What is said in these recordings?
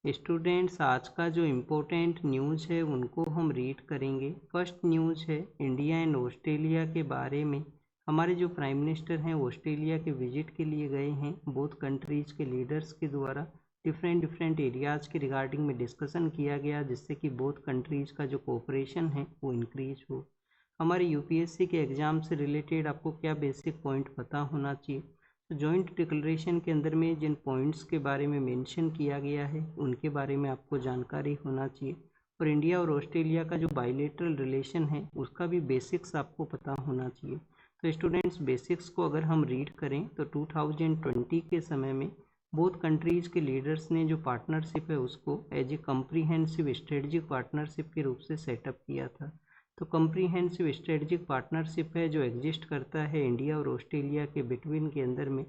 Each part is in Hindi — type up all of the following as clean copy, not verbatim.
स्टूडेंट्स, आज का जो इम्पोर्टेंट न्यूज़ है उनको हम रीड करेंगे। फर्स्ट न्यूज़ है इंडिया एंड ऑस्ट्रेलिया के बारे में। हमारे जो प्राइम मिनिस्टर हैं ऑस्ट्रेलिया के विजिट के लिए गए हैं। बोथ कंट्रीज़ के लीडर्स के द्वारा डिफरेंट एरियाज़ के रिगार्डिंग में डिस्कशन किया गया, जिससे कि बोथ कंट्रीज़ का जो कोऑपरेशन है वो इंक्रीज हो। हमारे यूपीएससी के एग्ज़ाम से रिलेटेड आपको क्या बेसिक पॉइंट पता होना चाहिए। तो जॉइंट डिक्लेरेशन के अंदर में जिन पॉइंट्स के बारे में मेंशन किया गया है उनके बारे में आपको जानकारी होना चाहिए। और इंडिया और ऑस्ट्रेलिया का जो बायलैटरल रिलेशन है उसका भी बेसिक्स आपको पता होना चाहिए। तो स्टूडेंट्स, बेसिक्स को अगर हम रीड करें तो 2020 के समय में बोथ कंट्रीज़ के लीडर्स ने जो पार्टनरशिप है उसको as a comprehensive strategic partnership के रूप से सेटअप किया था। तो कम्प्रीहेंसिव स्ट्रेटजिक पार्टनरशिप है जो एग्जिस्ट करता है इंडिया और ऑस्ट्रेलिया के बिटवीन के अंदर में।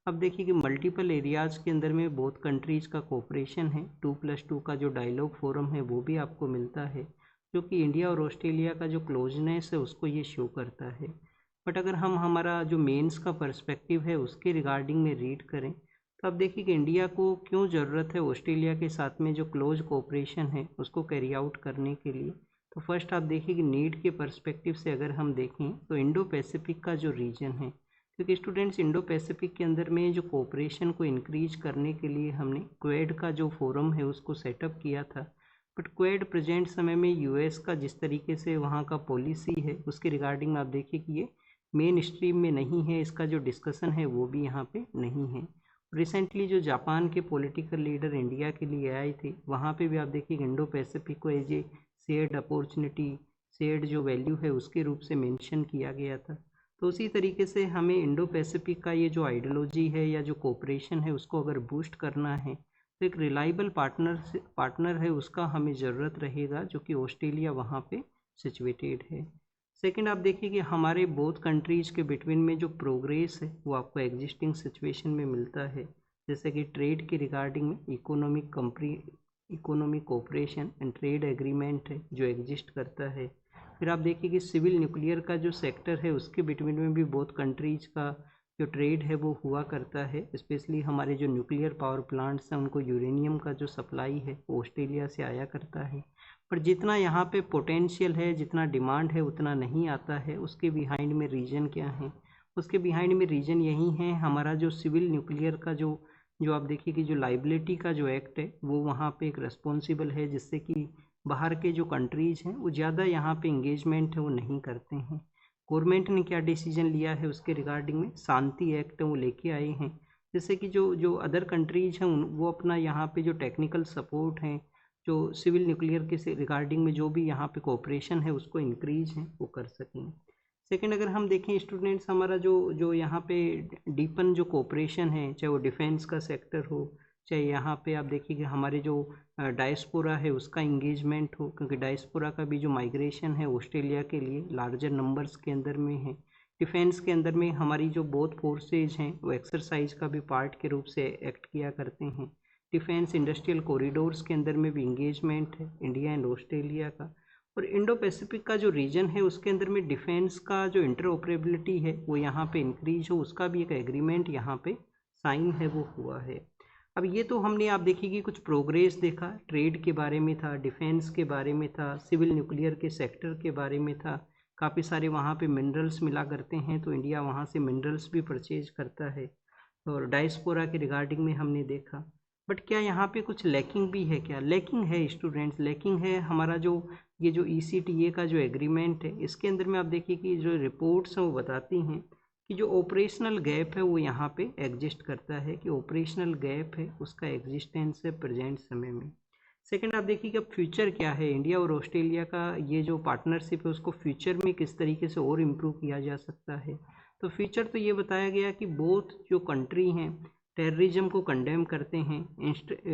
अब देखिए कि मल्टीपल एरियाज़ के अंदर में बोथ कंट्रीज़ का कोऑपरेशन है। 2+2 का जो डायलॉग फोरम है वो भी आपको मिलता है, जो कि इंडिया और ऑस्ट्रेलिया का जो क्लोजनेस है उसको ये शो करता है। बट अगर हम हमारा जो मेंस का पर्सपेक्टिव है उसके रिगार्डिंग में रीड करें तो अब देखिए कि इंडिया को क्यों ज़रूरत है ऑस्ट्रेलिया के साथ में जो क्लोज कोऑपरेशन है उसको कैरी आउट करने के लिए। तो फर्स्ट आप देखिए कि नीड के पर्सपेक्टिव से अगर हम देखें तो इंडो पैसिफिक का जो रीजन है, क्योंकि स्टूडेंट्स इंडो पैसिफिक के अंदर में जो कोऑपरेशन को इंक्रीज करने के लिए हमने क्वेड का जो फोरम है उसको सेटअप किया था। बट क्वेड प्रेजेंट समय में यूएस का जिस तरीके से वहाँ का पॉलिसी है उसके रिगार्डिंग आप देखिए कि ये मेन स्ट्रीम में नहीं है, इसका जो डिस्कशन है वो भी यहाँ पे नहीं है। रिसेंटली जो जापान के पॉलिटिकल लीडर इंडिया के लिए आए थे वहाँ पे भी आप देखिए इंडो पैसिफिक को as a shared opportunity, shared जो वैल्यू है उसके रूप से मेंशन किया गया था। तो उसी तरीके से हमें इंडो पैसिफिक का ये जो आइडियोलॉजी है या जो कोऑपरेशन है उसको अगर बूस्ट करना है तो एक रिलायबल पार्टनर है उसका हमें ज़रूरत रहेगा, जो कि ऑस्ट्रेलिया वहाँ पे सिचुएटेड है। सेकंड आप देखिए कि हमारे बोथ कंट्रीज़ के बिटवीन में जो प्रोग्रेस है वो आपको एग्जिस्टिंग सिचुएशन में मिलता है, जैसे कि ट्रेड के रिगार्डिंग में economic cooperation and trade agreement है जो एग्जिस्ट करता है। फिर आप देखिए कि सिविल न्यूक्लियर का जो सेक्टर है उसके बिटवीन में भी बोथ कंट्रीज़ का जो ट्रेड है वो हुआ करता है। स्पेशली हमारे जो न्यूक्लियर पावर प्लांट्स हैं उनको यूरेनियम का जो सप्लाई है वो ऑस्ट्रेलिया से आया करता है। पर जितना यहाँ पे पोटेंशियल है, जितना डिमांड है उतना नहीं आता है। उसके बिहाइंड में रीज़न क्या है? उसके बिहाइंड में रीज़न यही है हमारा जो सिविल न्यूक्लियर का जो जो आप देखिए कि जो लाइबिलिटी का जो एक्ट है वो वहाँ पे एक रिस्पॉन्सिबल है, जिससे कि बाहर के जो कंट्रीज़ हैं वो ज़्यादा यहाँ पे इंगेजमेंट है वो नहीं करते हैं। गवर्नमेंट ने क्या डिसीजन लिया है उसके रिगार्डिंग में शांति एक्ट वो लेके आए हैं, जिससे कि जो जो अदर कंट्रीज़ हैं वो अपना यहाँ पे जो टेक्निकल सपोर्ट हैं, जो सिविल न्यूक्लियर के रिगार्डिंग में जो भी यहाँ पे कोऑपरेशन है उसको इंक्रीज है वो कर सकें। सेकंड अगर हम देखें स्टूडेंट्स, हमारा जो जो यहाँ पे डीपन जो कोऑपरेशन है, चाहे वो डिफेंस का सेक्टर हो, चाहे यहाँ पे आप देखिए कि हमारे जो डायस्पोरा है उसका इंगेजमेंट हो, क्योंकि डायस्पोरा का भी जो माइग्रेशन है ऑस्ट्रेलिया के लिए लार्जर नंबर्स के अंदर में है। डिफेंस के अंदर में हमारी जो बोथ फोर्सेज हैं वो एक्सरसाइज का भी पार्ट के रूप से एक्ट किया करते हैं। डिफेंस इंडस्ट्रियल कॉरिडोर्स के अंदर में भी इंगेजमेंट है इंडिया एंड ऑस्ट्रेलिया का। और इंडो पैसिफिक का जो रीजन है उसके अंदर में डिफेंस का जो इंटरऑपरेबिलिटी है वो यहाँ पे इंक्रीज हो, उसका भी एक एग्रीमेंट यहाँ पे साइन है वो हुआ है। अब ये तो हमने आप देखिए कि कुछ प्रोग्रेस देखा, ट्रेड के बारे में था, डिफेंस के बारे में था, सिविल न्यूक्लियर के सेक्टर के बारे में था। काफ़ी सारे वहाँ पे मिनरल्स मिला करते हैं तो इंडिया वहाँ से मिनरल्स भी परचेज करता है। और डायस्पोरा के रिगार्डिंग में हमने देखा। बट क्या यहाँ पे कुछ लैकिंग भी है? क्या लैकिंग है स्टूडेंट्स? लैकिंग है हमारा जो ये जो ECTA का जो एग्रीमेंट है इसके अंदर में आप देखिए कि जो रिपोर्ट्स हैं वो बताती हैं कि जो ऑपरेशनल गैप है वो यहाँ पे एग्जिस्ट करता है, कि ऑपरेशनल गैप है उसका एग्जिस्टेंस है प्रेजेंट समय में। सेकंड आप देखिए कि अब फ्यूचर क्या है इंडिया और ऑस्ट्रेलिया का, ये जो पार्टनरशिप है उसको फ्यूचर में किस तरीके से और इम्प्रूव किया जा सकता है। तो फ्यूचर तो ये बताया गया कि बोथ जो कंट्री हैं टेररिज्म को कंडेम करते हैं,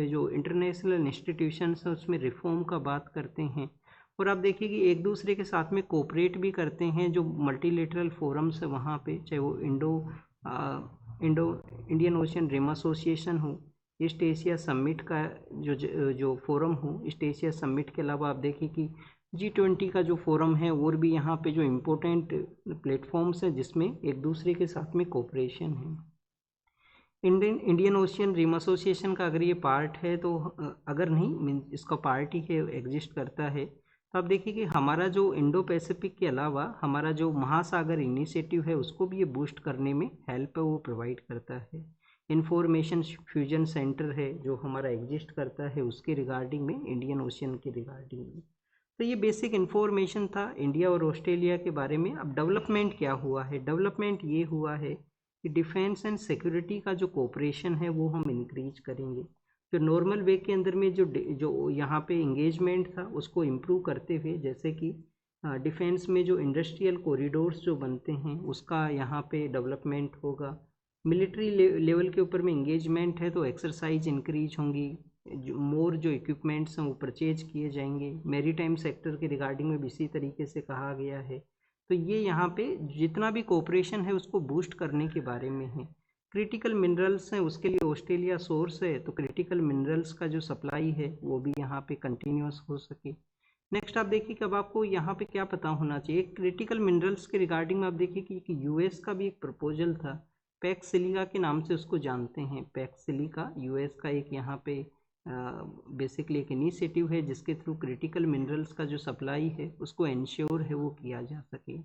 जो इंटरनेशनल इंस्टीट्यूशंस हैं उसमें रिफॉर्म का बात करते हैं, और आप देखिए कि एक दूसरे के साथ में कोऑपरेट भी करते हैं। जो मल्टीलेटरल फोरम्स है वहाँ पे, चाहे वो Indo Indian Ocean Rim Association हो, ईस्ट एशिया समिट का जो फोरम हो, ईस्ट एशिया समिट के अलावा आप देखिए कि G20 का जो फोरम है और भी यहाँ पे जो इम्पोर्टेंट प्लेटफॉर्म्स हैं जिसमें एक दूसरे के साथ में कोऑपरेशन है। इंडियन ओशियन रिम एसोसिएशन का अगर ये पार्ट है तो अगर नहीं इसका पार्ट ही है, एग्जिस्ट करता है, तो आप देखिए कि हमारा जो इंडो पैसिफिक के अलावा हमारा जो महासागर इनिशिएटिव है उसको भी ये बूस्ट करने में हेल्प वो प्रोवाइड करता है। इंफॉर्मेशन फ्यूजन सेंटर है जो हमारा एग्जिस्ट करता है उसके रिगार्डिंग में, इंडियन ओशियन के रिगार्डिंग में। तो ये बेसिक इन्फॉर्मेशन था इंडिया और ऑस्ट्रेलिया के बारे में। अब डेवलपमेंट क्या हुआ है? डेवलपमेंट ये हुआ है कि डिफेंस एंड सिक्योरिटी का जो कोऑपरेशन है वो हम इंक्रीज करेंगे। जो नॉर्मल वे के अंदर में जो यहाँ पे इंगेजमेंट था उसको इम्प्रूव करते हुए, जैसे कि डिफेंस में जो इंडस्ट्रियल कॉरिडोर्स जो बनते हैं उसका यहाँ पे डेवलपमेंट होगा। मिलिट्री लेवल के ऊपर में इंगेजमेंट है तो एक्सरसाइज इंक्रीज होंगी, जो इक्विपमेंट्स हैं वो परचेज किए जाएंगे। मैरीटाइम सेक्टर के रिगार्डिंग में भी इसी तरीके से कहा गया है। तो ये यहाँ पे जितना भी कोऑपरेशन है उसको बूस्ट करने के बारे में है। क्रिटिकल मिनरल्स हैं उसके लिए ऑस्ट्रेलिया सोर्स है, तो क्रिटिकल मिनरल्स का जो सप्लाई है वो भी यहाँ पे कंटिन्यूस हो सके। नेक्स्ट आप देखिए कि अब आपको यहाँ पे क्या पता होना चाहिए। क्रिटिकल मिनरल्स के रिगार्डिंग में आप देखिए कि यूएस का भी एक प्रपोजल था, पैक्स सिलिका के नाम से उसको जानते हैं। पैक्स सिलिका यूएस का एक यहाँ पे बेसिकली एक इनिशिएटिव है जिसके थ्रू क्रिटिकल मिनरल्स का जो सप्लाई है उसको इंश्योर है वो किया जा सके।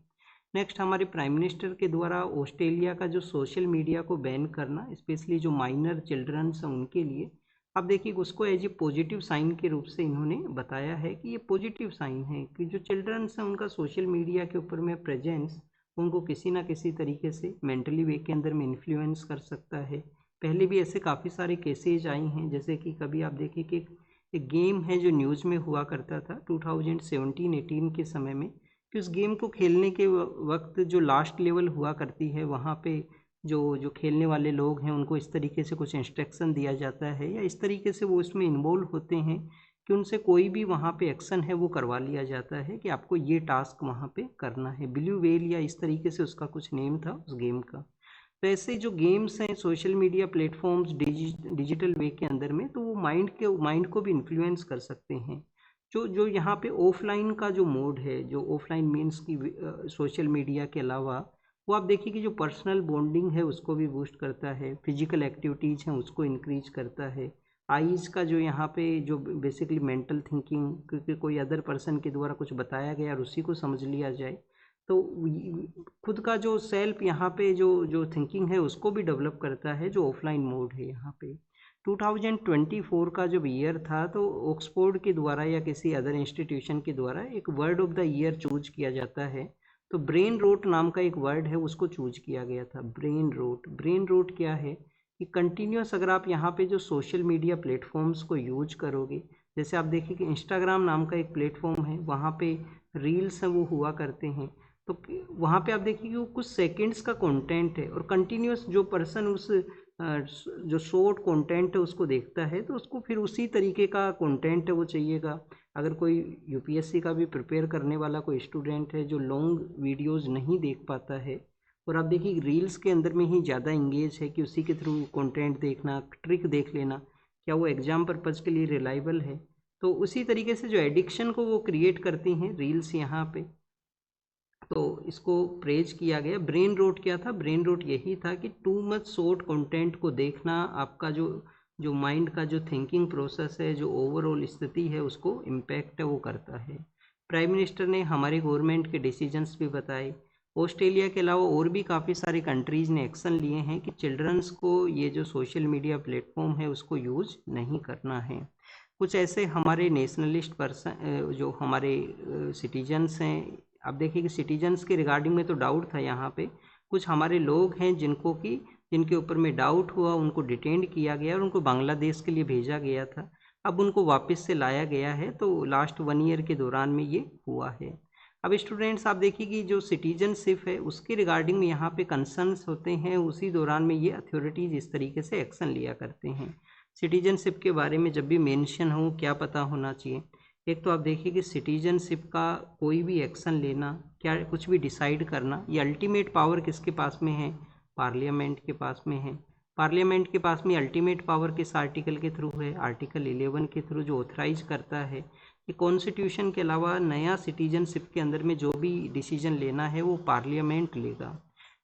नेक्स्ट हमारे प्राइम मिनिस्टर के द्वारा ऑस्ट्रेलिया का जो सोशल मीडिया को बैन करना, स्पेशली जो माइनर चिल्ड्रंस हैं उनके लिए, अब देखिए उसको एज ए पॉजिटिव साइन के रूप से इन्होंने बताया है कि ये पॉजिटिव साइन है कि जो चिल्ड्रंस हैं उनका सोशल मीडिया के ऊपर में प्रेजेंस उनको किसी ना किसी तरीके से मेंटली वे के अंदर में इन्फ्लुएंस कर सकता है। पहले भी ऐसे काफ़ी सारे केसेज आई हैं, जैसे कि कभी आप देखिए कि एक गेम है जो न्यूज़ में हुआ करता था 2017-18 के समय में, कि उस गेम को खेलने के वक्त जो लास्ट लेवल हुआ करती है वहाँ पे जो खेलने वाले लोग हैं उनको इस तरीके से कुछ इंस्ट्रक्शन दिया जाता है या इस तरीके से वो उसमें इन्वॉल्व होते हैं कि उनसे कोई भी वहाँ पे एक्शन है वो करवा लिया जाता है कि आपको ये टास्क वहाँ पे करना है। ब्लू वेल या इस तरीके से उसका कुछ नेम था उस गेम का। तो ऐसे जो गेम्स हैं सोशल मीडिया प्लेटफॉर्म्स डिजिटल वे के अंदर में, तो वो माइंड को भी इन्फ्लुएंस कर सकते हैं। जो यहाँ पे ऑफलाइन का जो मोड है, जो ऑफलाइन मीन्स की सोशल मीडिया के अलावा, वो आप देखिए कि जो पर्सनल बॉन्डिंग है उसको भी बूस्ट करता है, फिजिकल एक्टिविटीज़ हैं उसको इंक्रीज करता है। आईज का जो यहाँ पे जो बेसिकली मेंटल थिंकिंग, क्योंकि कोई अदर पर्सन के द्वारा कुछ बताया गया और उसी को समझ लिया जाए, तो खुद का जो सेल्फ यहाँ पे जो थिंकिंग है उसको भी डेवलप करता है, जो ऑफलाइन मोड है यहाँ पे। 2024 का जब ईयर था तो ऑक्सफोर्ड के द्वारा या किसी अदर इंस्टीट्यूशन के द्वारा एक word of the year choose किया जाता है, तो ब्रेन रोट नाम का एक वर्ड है उसको चूज किया गया था। ब्रेन रोट क्या है कि कंटिन्यूस अगर आप यहाँ पे जो सोशल मीडिया प्लेटफॉर्म्स को यूज करोगे, जैसे आप देखिए कि इंस्टाग्राम नाम का एक प्लेटफॉर्म है, वहाँ पे रील्स हैं वो हुआ करते हैं, तो वहाँ पे आप देखिए कि वो कुछ सेकंड्स का कंटेंट है और कंटिन्यूस जो पर्सन उस जो शॉर्ट कंटेंट है उसको देखता है तो उसको फिर उसी तरीके का कंटेंट है वो चाहिएगा। अगर कोई यूपीएससी का भी प्रिपेयर करने वाला कोई स्टूडेंट है जो लॉन्ग वीडियोस नहीं देख पाता है और आप देखिए रील्स के अंदर में ही ज़्यादा इंगेज है कि उसी के थ्रू कंटेंट देखना, ट्रिक देख लेना, क्या वो एग्ज़ाम पर्पज़ के लिए रिलायबल है, तो उसी तरीके से जो एडिक्शन को वो क्रिएट करती हैं रील्स यहाँ पे, तो इसको प्रेज किया गया। ब्रेन रोट क्या था? ब्रेन रोट यही था कि टू मच शॉर्ट कंटेंट को देखना आपका जो माइंड का जो थिंकिंग प्रोसेस है, जो ओवरऑल स्थिति है उसको इम्पैक्ट है वो करता है। प्राइम मिनिस्टर ने हमारे गवर्नमेंट के डिसीजंस भी बताए। ऑस्ट्रेलिया के अलावा और भी काफ़ी सारी कंट्रीज़ ने एक्शन लिए हैं कि चिल्ड्रंस को ये जो सोशल मीडिया प्लेटफॉर्म है उसको यूज़ नहीं करना है। कुछ ऐसे हमारे नेशनलिस्ट पर्सन जो हमारे सिटीजन्स हैं, अब देखिए कि सिटीजन्स के रिगार्डिंग में तो डाउट था यहाँ पे, कुछ हमारे लोग हैं जिनके ऊपर में डाउट हुआ, उनको डिटेंड किया गया और उनको बांग्लादेश के लिए भेजा गया था। अब उनको वापस से लाया गया है, तो लास्ट 1 ईयर के दौरान में ये हुआ है। अब स्टूडेंट्स आप देखिए कि जो सिटीजनशिप है उसके रिगार्डिंग में यहाँ पे कंसर्न्स होते हैं, उसी दौरान में ये अथॉरिटीज़ इस तरीके से एक्शन लिया करते हैं। सिटीजनशिप के बारे में जब भी मेंशन हो क्या पता होना चाहिए? एक तो आप देखिए कि सिटीजनशिप का कोई भी एक्शन लेना, क्या कुछ भी डिसाइड करना, ये अल्टीमेट पावर किसके पास में है? पार्लियामेंट के पास में है। पार्लियामेंट के पास में अल्टीमेट पावर किस आर्टिकल के थ्रू है? आर्टिकल 11 के थ्रू, जो ऑथराइज करता है कि कॉन्स्टिट्यूशन के अलावा नया सिटीजनशिप के अंदर में जो भी डिसीजन लेना है वो पार्लियामेंट लेगा।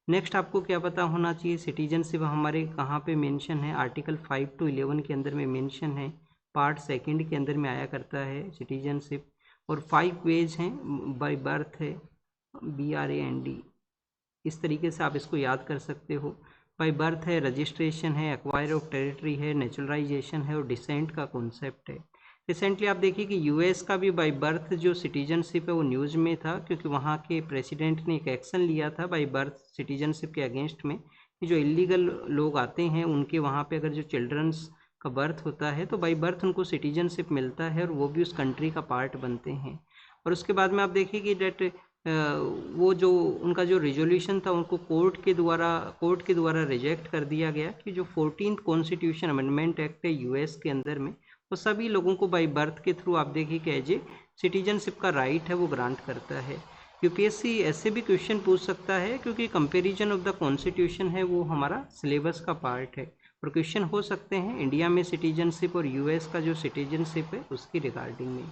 नेक्स्ट आपको क्या पता होना चाहिए, सिटीजनशिप हमारे कहाँ पे मेंशन है, आर्टिकल 5 to 11 के अंदर में मेंशन है, पार्ट सेकंड के अंदर में आया करता है सिटीजनशिप। और 5 वेज हैं, बाय बर्थ है, BRAND, इस तरीके से आप इसको याद कर सकते हो। बाय बर्थ है, रजिस्ट्रेशन है, एक्वायर ऑफ टेरिटरी है, नेचुरलाइजेशन है और डिसेंट का कॉन्सेप्ट है। रिसेंटली आप देखिए कि यूएस का भी बाय बर्थ जो सिटीजनशिप है वो न्यूज़ में था, क्योंकि वहाँ के प्रेसिडेंट ने एक एक्शन लिया था बाय बर्थ सिटीजनशिप के अगेंस्ट में, कि जो इलीगल लोग आते हैं उनके वहाँ पे अगर जो चिल्ड्रंस का बर्थ होता है तो बाय बर्थ उनको सिटीजनशिप मिलता है और वो भी उस कंट्री का पार्ट बनते हैं। और उसके बाद में आप देखिए कि डेट वो जो उनका जो रिजोल्यूशन था उनको कोर्ट के द्वारा रिजेक्ट कर दिया गया, कि जो 14th कॉन्स्टिट्यूशन अमेंडमेंट एक्ट है यूएस के अंदर में, वो सभी लोगों को बाय बर्थ के थ्रू आप देखिए कि एज ए सिटीजनशिप का राइट है वो ग्रांट करता है। यूपीएससी ऐसे भी क्वेश्चन पूछ सकता है, क्योंकि कंपैरिजन ऑफ द कॉन्स्टिट्यूशन है वो हमारा सिलेबस का पार्ट है, और क्वेश्चन हो सकते हैं इंडिया में सिटीजनशिप और यूएस का जो सिटीजनशिप है उसकी रिगार्डिंग में।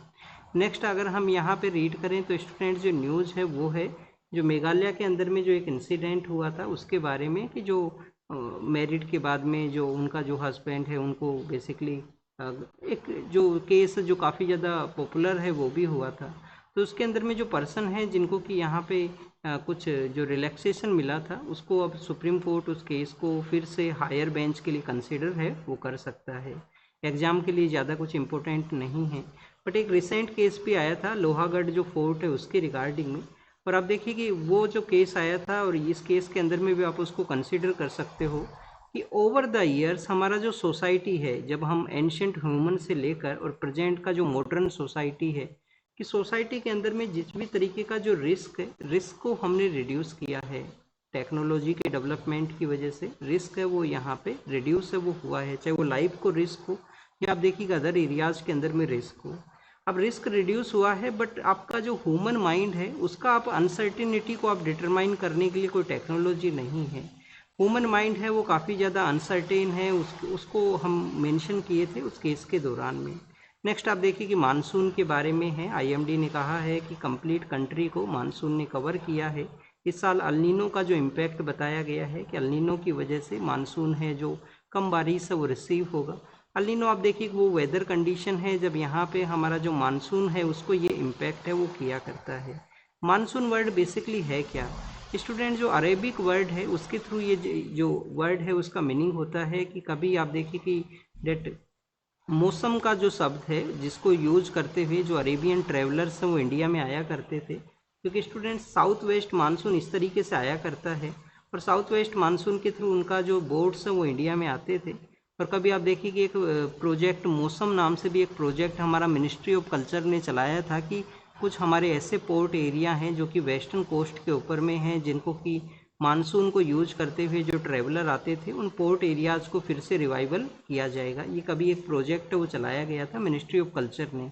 नेक्स्ट अगर हम यहाँ पे रीड करें तो स्टूडेंट्स जो न्यूज़ है वो है जो मेघालय के अंदर में जो एक इंसिडेंट हुआ था उसके बारे में, कि जो मैरिड के बाद में जो उनका जो हस्बैंड है उनको बेसिकली एक जो केस जो काफ़ी ज़्यादा पॉपुलर है वो भी हुआ था। तो उसके अंदर में जो पर्सन है जिनको कि यहाँ पे कुछ जो रिलैक्सेशन मिला था, उसको अब सुप्रीम कोर्ट उस केस को फिर से हायर बेंच के लिए कंसिडर है वो कर सकता है। एग्ज़ाम के लिए ज़्यादा कुछ इम्पोर्टेंट नहीं है, बट एक रिसेंट केस भी आया था लोहागढ़ जो फोर्ट है उसके रिगार्डिंग में। और आप देखिए कि वो जो केस आया था और इस केस के अंदर में भी आप उसको कंसिडर कर सकते हो कि ओवर द ईयर्स हमारा जो सोसाइटी है, जब हम एंशियंट ह्यूमन से लेकर और प्रेजेंट का जो मॉडर्न सोसाइटी है, कि सोसाइटी के अंदर में जिस भी तरीके का जो रिस्क है, रिस्क को हमने रिड्यूस किया है टेक्नोलॉजी के डेवलपमेंट की वजह से। रिस्क है वो यहाँ पे रिड्यूस है वो हुआ है, चाहे वो लाइफ को रिस्क हो या आप देखिएगा अदर एरियाज़ के अंदर में रिस्क हो। अब रिस्क रिड्यूस हुआ है, बट आपका जो ह्यूमन माइंड है उसका आप अनसर्टिनिटी को आप डिटरमाइन करने के लिए कोई टेक्नोलॉजी नहीं है। ह्यूमन माइंड है वो काफ़ी ज़्यादा अनसर्टेन है, उसको हम मेंशन किए थे उस केस के दौरान में। नेक्स्ट आप देखिए कि मानसून के बारे में है, आईएमडी ने कहा है कि कंप्लीट कंट्री को मानसून ने कवर किया है। इस साल अल्नीनो का जो इम्पैक्ट बताया गया है कि अल्नीनो की वजह से मानसून है जो कम बारिश है वो रिसीव होगा। अल्नीनो आप देखिए वो वेदर कंडीशन है जब यहाँ पे हमारा जो मानसून है उसको ये इम्पैक्ट है वो किया करता है। मानसून वर्ड बेसिकली है क्या स्टूडेंट, जो अरेबिक वर्ड है उसके थ्रू ये जो वर्ड है उसका मीनिंग होता है कि कभी आप देखिए कि डेट मौसम का जो शब्द है जिसको यूज करते हुए जो अरेबियन ट्रेवलर्स हैं वो इंडिया में आया करते थे, क्योंकि स्टूडेंट्स साउथ वेस्ट मानसून इस तरीके से आया करता है और साउथ वेस्ट मानसून के थ्रू उनका जो बोट्स हैं वो इंडिया में आते थे। और कभी आप देखिए कि एक प्रोजेक्ट मौसम नाम से भी एक प्रोजेक्ट हमारा मिनिस्ट्री ऑफ कल्चर ने चलाया था, कि कुछ हमारे ऐसे पोर्ट एरिया हैं जो कि वेस्टर्न कोस्ट के ऊपर में हैं, जिनको कि मानसून को यूज करते हुए जो ट्रैवलर आते थे उन पोर्ट एरियाज़ को फिर से रिवाइवल किया जाएगा। ये कभी एक प्रोजेक्ट है वो चलाया गया था मिनिस्ट्री ऑफ कल्चर ने।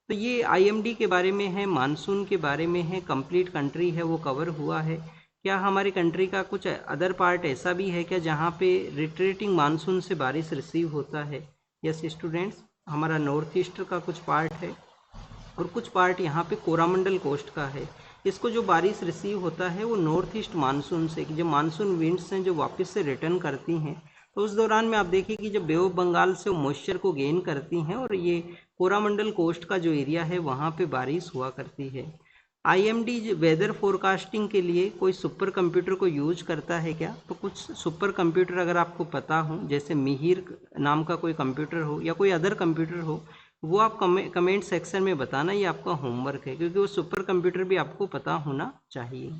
तो ये आईएमडी के बारे में है, मानसून के बारे में है, कंप्लीट कंट्री है वो कवर हुआ है। क्या हमारी कंट्री का कुछ अदर पार्ट ऐसा भी है क्या जहाँ पे रिट्रेटिंग मानसून से बारिश रिसीव होता है? यस स्टूडेंट्स, हमारा नॉर्थ ईस्ट का कुछ पार्ट है और कुछ पार्ट यहाँ पे कोरामंडल कोस्ट का है। इसको जो बारिश रिसीव होता है वो नॉर्थ ईस्ट मानसून से, कि जो मानसून विंड्स हैं जो वापस से रिटर्न करती हैं, तो उस दौरान में आप देखिए कि जब बे ऑफ बंगाल से वो मॉइस्चर को गेन करती हैं और ये कोरामंडल कोस्ट का जो एरिया है वहाँ पे बारिश हुआ करती है। आईएमडी वेदर फोरकास्टिंग के लिए कोई सुपर कंप्यूटर को यूज करता है क्या? तो कुछ सुपर कंप्यूटर अगर आपको पता हो, जैसे मिहिर नाम का कोई कंप्यूटर हो या कोई अदर कंप्यूटर हो, वो आप कमेंट सेक्शन में बताना, ये आपका होमवर्क है, क्योंकि वो सुपर कंप्यूटर भी आपको पता होना चाहिए।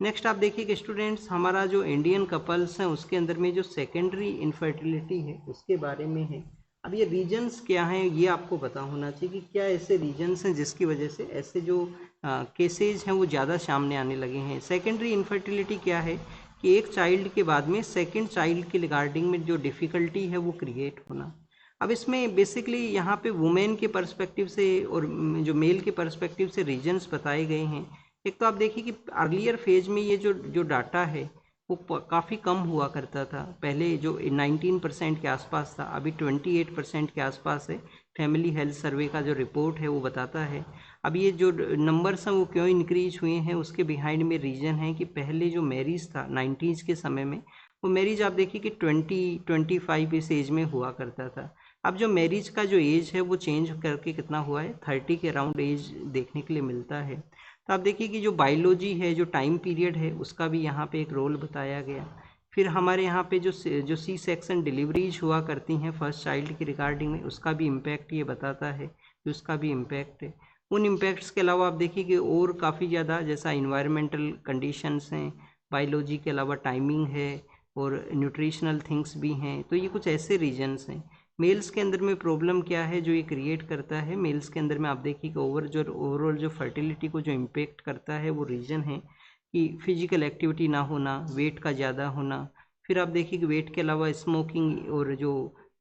नेक्स्ट आप देखिए कि स्टूडेंट्स हमारा जो इंडियन कपल्स हैं उसके अंदर में जो सेकेंडरी इनफर्टिलिटी है उसके बारे में है। अब ये रीजन्स क्या हैं ये आपको पता होना चाहिए, कि क्या ऐसे रीजन्स हैं जिसकी वजह से ऐसे जो केसेज हैं वो ज़्यादा सामने आने लगे हैं। सेकेंडरी इनफर्टिलिटी क्या है कि एक चाइल्ड के बाद में सेकेंड चाइल्ड के रिगार्डिंग में जो डिफ़िकल्टी है वो क्रिएट होना। अब इसमें बेसिकली यहाँ पे वुमेन के पर्सपेक्टिव से और जो मेल के पर्सपेक्टिव से रीजन्स बताए गए हैं। एक तो आप देखिए कि अर्लियर फेज में ये जो डाटा है वो काफ़ी कम हुआ करता था, पहले जो 19% के आसपास था, अभी 28% के आसपास है। फैमिली हेल्थ सर्वे का जो रिपोर्ट है वो बताता है। अब ये जो नंबर्स हैं वो क्यों इंक्रीज हुए हैं, उसके बिहाइंड में रीज़न है कि पहले जो मैरिज था 90s के समय में, वो मैरिज आप देखिए कि 20-25 इस एज में हुआ करता था। अब जो मैरिज का जो एज है वो चेंज करके कितना हुआ है, 30 के अराउंड एज देखने के लिए मिलता है। तो आप देखिए कि जो बायोलॉजी है, जो टाइम पीरियड है, उसका भी यहाँ पे एक रोल बताया गया। फिर हमारे यहाँ पे जो सी सेक्शन डिलीवरीज हुआ करती हैं फर्स्ट चाइल्ड की रिगार्डिंग में, उसका भी इम्पैक्ट ये बताता है कि उसका भी इम्पैक्ट है। उन इम्पैक्ट्स के अलावा आप देखिए कि और काफ़ी ज़्यादा, जैसा इन्वायरमेंटल कंडीशंस हैं, बायोलॉजी के अलावा टाइमिंग है और न्यूट्रिशनल थिंग्स भी हैं। तो ये कुछ ऐसे रीजन्स हैं। मेल्स के अंदर में प्रॉब्लम क्या है जो ये क्रिएट करता है, मेल्स के अंदर में आप देखिए कि ओवरऑल जो फर्टिलिटी को जो इम्पेक्ट करता है वो रीजन है कि फिजिकल एक्टिविटी ना होना, वेट का ज़्यादा होना। फिर आप देखिए कि वेट के अलावा स्मोकिंग और जो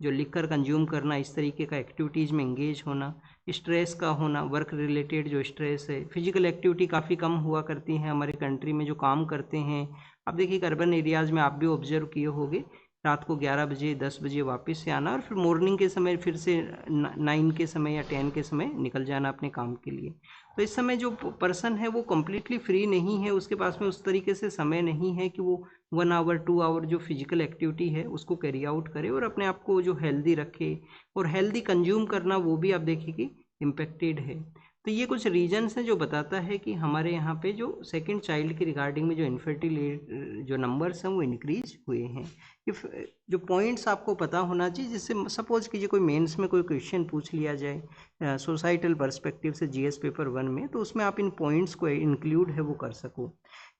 जो लिकर कंज्यूम करना, इस तरीके का एक्टिविटीज़ में इंगेज होना, स्ट्रेस का होना, वर्क रिलेटेड जो स्ट्रेस है, फिजिकल एक्टिविटी काफ़ी कम हुआ करती है हमारे कंट्री में जो काम करते हैं। आप देखिए अर्बन एरियाज़ में आप भी ऑब्जर्व किए होंगे, रात को 11 बजे 10 बजे वापस से आना और फिर मॉर्निंग के समय फिर से 9 के समय या 10 के समय निकल जाना अपने काम के लिए। तो इस समय जो पर्सन है वो कम्प्लीटली फ्री नहीं है, उसके पास में उस तरीके से समय नहीं है कि वो 1 आवर 2 आवर जो फिजिकल एक्टिविटी है उसको कैरी आउट करे और अपने आप को जो हेल्दी रखे और हेल्दी कंज्यूम करना, वो भी आप देखिए कि इम्पेक्टेड है। तो ये कुछ रीजन्स हैं जो बताता है कि हमारे यहाँ पे जो सेकंड चाइल्ड की रिगार्डिंग में जो इनफर्टिलिटी जो नंबर्स हैं वो इंक्रीज हुए हैं। इफ जो पॉइंट्स आपको पता होना चाहिए, जिससे सपोज कीजिए कोई मेंस में कोई क्वेश्चन पूछ लिया जाए सोसाइटल पर्सपेक्टिव से जीएस पेपर 1 में, तो उसमें आप इन पॉइंट्स को इंक्लूड है वो कर सको।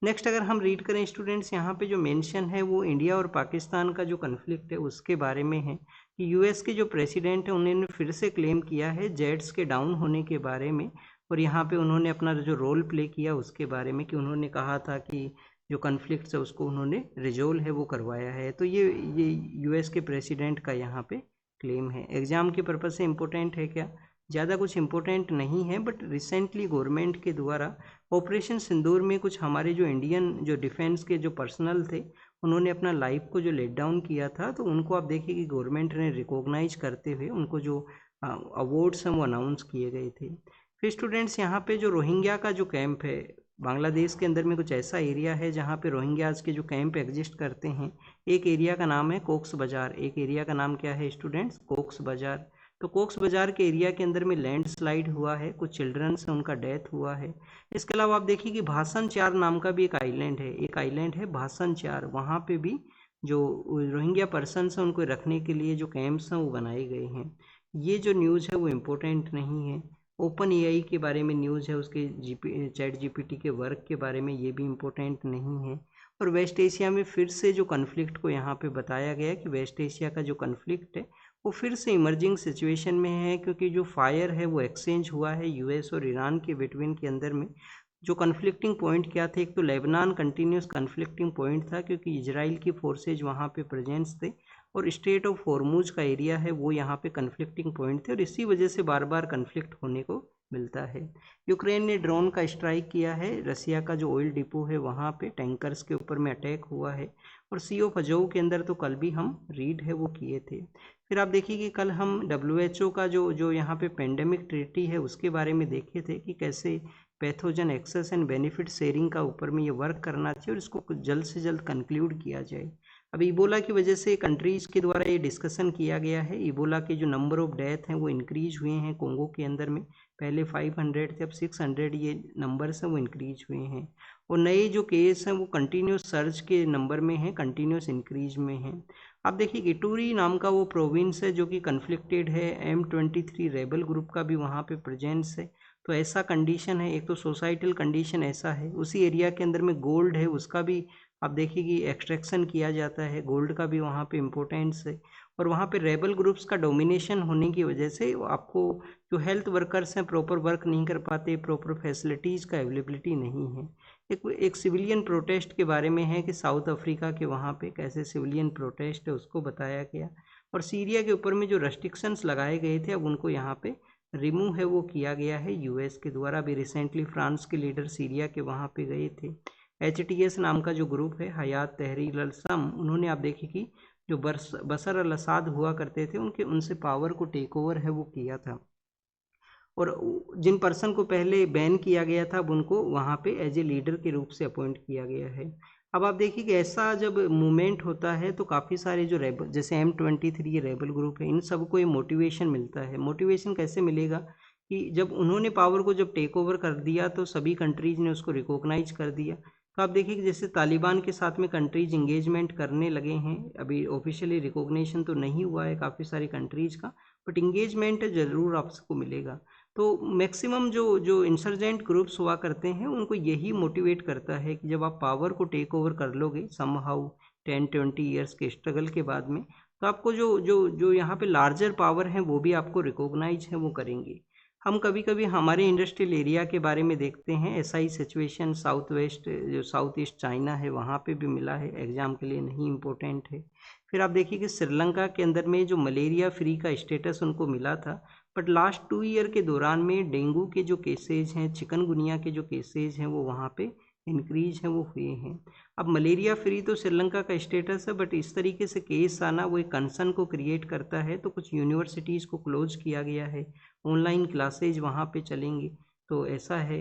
नेक्स्ट अगर हम रीड करें स्टूडेंट्स, यहाँ पे जो मेंशन है वो इंडिया और पाकिस्तान का जो कन्फ्लिक्ट है उसके बारे में है कि यूएस के जो प्रेसिडेंट है उन्होंने फिर से क्लेम किया है जेट्स के डाउन होने के बारे में, और यहाँ पे उन्होंने अपना जो रोल प्ले किया उसके बारे में कि उन्होंने कहा था कि जो कन्फ्लिक्ट है उसको उन्होंने रिजोल्व है वो करवाया है। तो ये यूएस के प्रेसिडेंट का यहाँ पे क्लेम है। एग्ज़ाम के पर्पज़ से इम्पोर्टेंट है क्या, ज़्यादा कुछ इम्पोर्टेंट नहीं है, बट रिसेंटली गवर्नमेंट के द्वारा ऑपरेशन सिंदूर में कुछ हमारे जो इंडियन जो डिफेंस के जो पर्सनल थे उन्होंने अपना लाइफ को जो लेट डाउन किया था, तो उनको आप देखिए कि गवर्नमेंट ने रिकॉग्नाइज करते हुए उनको जो अवार्ड्स हैं वो अनाउंस किए गए थे। फिर स्टूडेंट्स यहाँ पे जो रोहिंग्या का जो कैंप है, बांग्लादेश के अंदर में कुछ ऐसा एरिया है जहाँ पे रोहिंग्याज के जो कैंप एग्जिस्ट करते हैं। एक एरिया का नाम है कोक्स बाज़ार, एक एरिया का नाम क्या है स्टूडेंट्स, कोक्स बाज़ार। तो कोक्स बाज़ार के एरिया के अंदर में लैंडस्लाइड हुआ है, कुछ चिल्ड्रंस हैं उनका डेथ हुआ है। इसके अलावा आप देखिए कि भासन चार नाम का भी एक आइलैंड है, एक आइलैंड है भासन चार, वहाँ पे भी जो रोहिंग्या पर्सनस हैं उनको रखने के लिए जो कैंप्स हैं वो बनाए गए हैं। ये जो न्यूज़ है वो इम्पोर्टेंट नहीं है। ओपन एआई के बारे में न्यूज़ है, उसके चैट जीपीटी के वर्क के बारे में, ये भी इम्पोर्टेंट नहीं है। और वेस्ट एशिया में फिर से जो कन्फ्लिक्ट को यहाँ पे बताया गया कि वेस्ट एशिया का जो कन्फ्लिक्ट है वो फिर से इमर्जिंग सिचुएशन में है, क्योंकि जो फायर है वो एक्सचेंज हुआ है यूएस और ईरान के बिटवीन के अंदर में। जो कन्फ्लिक्टिंग पॉइंट क्या थे, एक तो लेबनान कंटिन्यूस कन्फ्लिक्टिंग पॉइंट था क्योंकि इजराइल की फोर्सेज वहाँ पे प्रेजेंट्स थे, और स्टेट ऑफ हॉर्मुज का एरिया है वो यहाँ पे कन्फ्लिक्टिंग पॉइंट थे, और इसी वजह से बार बार कन्फ्लिक्ट होने को मिलता है। यूक्रेन ने ड्रोन का स्ट्राइक किया है, रसिया का जो ऑयल डिपो है वहाँ पे टैंकर्स के ऊपर में अटैक हुआ है, और सी ओ फजऊ के अंदर तो कल भी हम रीड है वो किए थे। फिर आप देखिए कि कल हम WHO का जो यहाँ पे पेंडेमिक ट्रीटी है उसके बारे में देखे थे कि कैसे pathogen access and benefit sharing का ऊपर में ये वर्क करना चाहिए और इसको जल्द से जल्द कंक्लूड किया जाए। अब इबोला की वजह से कंट्रीज़ के द्वारा ये डिस्कशन किया गया है। इबोला के जो नंबर ऑफ डेथ हैं वो इंक्रीज हुए हैं कोंगो के अंदर में, पहले 500 थे अब 600 ये नंबर्स हैं वो इंक्रीज हुए हैं, और नए जो केस हैं वो कंटिन्यूस सर्च के नंबर में हैं, कंटिन्यूस इंक्रीज में हैं। आप देखिए इटूरी नाम का वो प्रोविंस है जो कि कन्फ्लिक्टेड है, M23 रेबल ग्रुप का भी वहाँ पे प्रेजेंस है। तो ऐसा कंडीशन है, एक तो सोसाइटल कंडीशन ऐसा है, उसी एरिया के अंदर में गोल्ड है उसका भी आप देखिए कि एक्सट्रैक्शन किया जाता है, गोल्ड का भी वहाँ पे इम्पोर्टेंस है, और वहाँ पे रेबल ग्रुप्स का डोमिनेशन होने की वजह से आपको जो हेल्थ वर्कर्स हैं प्रॉपर वर्क नहीं कर पाते, प्रॉपर फैसिलिटीज़ का अवेलेबिलिटी नहीं है। एक सिविलियन प्रोटेस्ट के बारे में है कि साउथ अफ्रीका के वहाँ पे कैसे सिविलियन प्रोटेस्ट है उसको बताया गया, और सीरिया के ऊपर में जो रेस्ट्रिक्शंस लगाए गए थे अब उनको यहाँ पे रिमूव है वो किया गया है यूएस के द्वारा। भी रिसेंटली फ्रांस के लीडर सीरिया के वहाँ पे गए थे। HTS नाम का जो ग्रुप है, हयात तहरीर अल शम, उन्होंने आप देखिए कि जो बशर अल असद हुआ करते थे उनसे पावर को टेक ओवर है वो किया था, और जिन पर्सन को पहले बैन किया गया था अब उनको वहाँ पे एज ए लीडर के रूप से अपॉइंट किया गया है। अब आप देखिए कि ऐसा जब मूवमेंट होता है तो काफ़ी सारे जो रेबल, जैसे M23 ये रेबल ग्रुप है, इन सबको ये मोटिवेशन मिलता है। मोटिवेशन कैसे मिलेगा कि जब उन्होंने पावर को जब टेक ओवर कर दिया तो सभी कंट्रीज़ ने उसको रिकॉग्नाइज कर दिया। तो आप देखिए कि जैसे तालिबान के साथ में कंट्रीज इंगेजमेंट करने लगे हैं, अभी ऑफिशियली रिकॉग्निशन तो नहीं हुआ है काफ़ी सारी कंट्रीज़ का, बट इंगेजमेंट ज़रूर आपको मिलेगा। तो मैक्सिमम जो जो इंसर्जेंट ग्रुप्स हुआ करते हैं उनको यही मोटिवेट करता है कि जब आप पावर को टेक ओवर कर लोगे समहाउ 10-20 ईयर्स के स्ट्रगल के बाद में, तो आपको जो जो जो यहाँ पे लार्जर पावर हैं वो भी आपको रिकॉग्नाइज है वो करेंगे। हम कभी कभी हमारे इंडस्ट्रियल एरिया के बारे में देखते हैं, ऐसा ही सिचुएशन साउथ वेस्ट जो साउथ ईस्ट चाइना है वहाँ पे भी मिला है, एग्जाम के लिए नहीं इम्पोर्टेंट है। फिर आप देखिए कि श्रीलंका के अंदर में जो मलेरिया फ्री का स्टेटस उनको मिला था, बट लास्ट 2 ईयर के दौरान में डेंगू के जो केसेज हैं, चिकनगुनिया के जो केसेज हैं वो वहाँ पे इंक्रीज हैं वो हुए हैं। अब मलेरिया फ्री तो श्रीलंका का स्टेटस है, बट इस तरीके से केस आना वो एक कंसर्न को क्रिएट करता है, तो कुछ यूनिवर्सिटीज़ को क्लोज किया गया है, ऑनलाइन क्लासेज वहाँ पे चलेंगी, तो ऐसा है।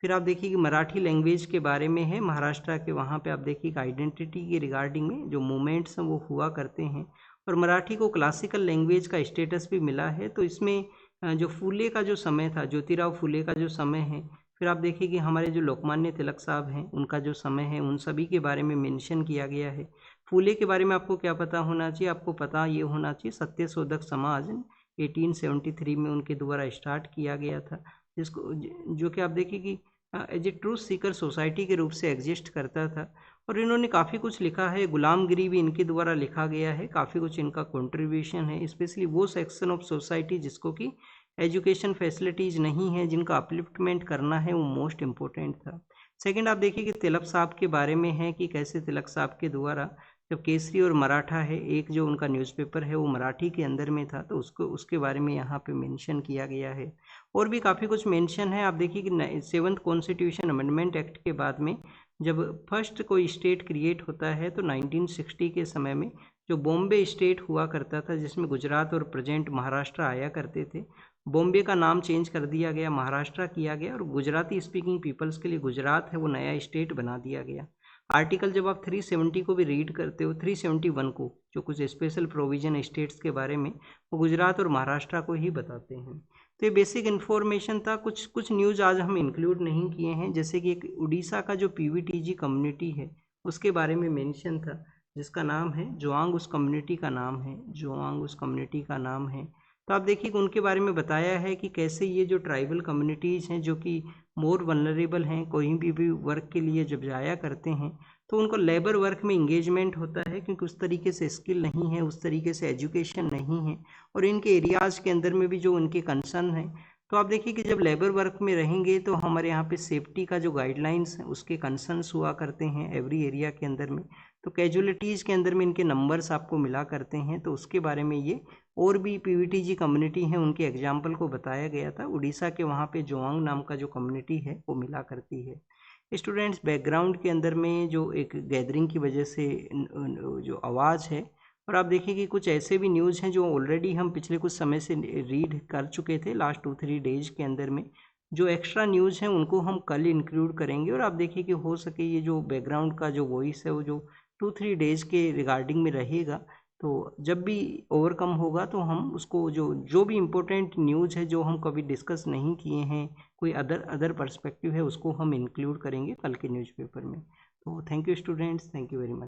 फिर आप देखिए कि मराठी लैंग्वेज के बारे में है, महाराष्ट्र के वहाँ पे आप देखिए कि आइडेंटिटी के रिगार्डिंग में जो मूवमेंट्स हैं वो हुआ करते हैं, और मराठी को क्लासिकल लैंग्वेज का स्टेटस भी मिला है। तो इसमें जो फूले का जो समय था, ज्योतिराव फूले का जो समय है, फिर आप देखिए कि हमारे जो लोकमान्य तिलक साहब हैं उनका जो समय है, उन सभी के बारे में मेंशन किया गया है। फूले के बारे में आपको क्या पता होना चाहिए, आपको पता ये होना चाहिए सत्यशोधक समाज 1873 में उनके द्वारा स्टार्ट किया गया था, जिसको जो कि आप देखिए कि as a truth seeker society के रूप से एग्जिस्ट करता था। और इन्होंने काफ़ी कुछ लिखा है, गुलामगिरी भी इनके द्वारा लिखा गया है, काफ़ी कुछ इनका कंट्रीब्यूशन है, स्पेशली वो सेक्शन ऑफ सोसाइटी जिसको कि एजुकेशन फैसिलिटीज़ नहीं है, जिनका अपलिफ्टमेंट करना है, वो मोस्ट इम्पोर्टेंट था। सेकंड आप देखिए कि तिलक साहब के बारे में है कि कैसे तिलक साहब के द्वारा जब केसरी और मराठा है, एक जो उनका न्यूज़पेपर है वो मराठी के अंदर में था, तो उसको उसके बारे में यहाँ पे मेंशन किया गया है। और भी काफ़ी कुछ मेंशन है। आप देखिए कि 7th कॉन्स्टिट्यूशन अमेंडमेंट एक्ट के बाद में जब फर्स्ट कोई स्टेट क्रिएट होता है तो 1960 के समय में जो बॉम्बे स्टेट हुआ करता था, जिसमें गुजरात और प्रेजेंट महाराष्ट्र आया करते थे, बॉम्बे का नाम चेंज कर दिया गया, महाराष्ट्र किया गया, और गुजराती स्पीकिंग पीपल्स के लिए गुजरात है वो नया स्टेट बना दिया गया। आर्टिकल जब आप 370 को भी रीड करते हो, 371 को, जो कुछ स्पेशल प्रोविजन स्टेट्स के बारे में, वो गुजरात और महाराष्ट्र को ही बताते हैं। तो ये बेसिक इन्फॉर्मेशन था। कुछ कुछ न्यूज़ आज हम इंक्लूड नहीं किए हैं, जैसे कि एक उड़ीसा का जो PVTG कम्युनिटी है उसके बारे में मेंशन था, जिसका नाम है जोआंग, उस कम्युनिटी का नाम है जोआंग, उस कम्युनिटी का नाम है। तो आप देखिए कि उनके बारे में बताया है कि कैसे ये जो ट्राइबल कम्युनिटीज़ हैं जो कि मोर वनरेबल हैं, कोई भी वर्क के लिए जब जाया करते हैं तो उनको लेबर वर्क में इंगेजमेंट होता है, क्योंकि उस तरीके से स्किल नहीं है, उस तरीके से एजुकेशन नहीं है, और इनके एरियाज़ के अंदर में भी जो उनके कंसर्न है। तो आप देखिए कि जब लेबर वर्क में रहेंगे तो हमारे यहाँ पे सेफ्टी का जो गाइडलाइंस है उसके कंसर्न्स हुआ करते हैं एवरी एरिया के अंदर में। तो कैजुअलिटीज़ के अंदर में इनके नंबर्स आपको मिला करते हैं, तो उसके बारे में ये और भी PVTG कम्युनिटी हैं उनके एग्जाम्पल को बताया गया था। उड़ीसा के वहाँ पे जोआंग नाम का जो कम्युनिटी है वो मिला करती है। स्टूडेंट्स, बैकग्राउंड के अंदर में जो एक गैदरिंग की वजह से जो आवाज़ है, और आप देखिए कि कुछ ऐसे भी न्यूज़ हैं जो ऑलरेडी हम पिछले कुछ समय से रीड कर चुके थे, लास्ट 2-3 डेज के अंदर में जो एक्स्ट्रा न्यूज़ हैं उनको हम कल इंक्लूड करेंगे। और आप देखिए कि हो सके ये जो बैकग्राउंड का जो वॉइस है वो जो 2-3 डेज के रिगार्डिंग में रहेगा, तो जब भी ओवरकम होगा तो हम उसको जो जो भी इम्पोर्टेंट न्यूज़ है जो हम कभी डिस्कस नहीं किए हैं, कोई अदर पर्सपेक्टिव है, उसको हम इंक्लूड करेंगे कल के न्यूज़पेपर में। तो thank you students, thank you very much.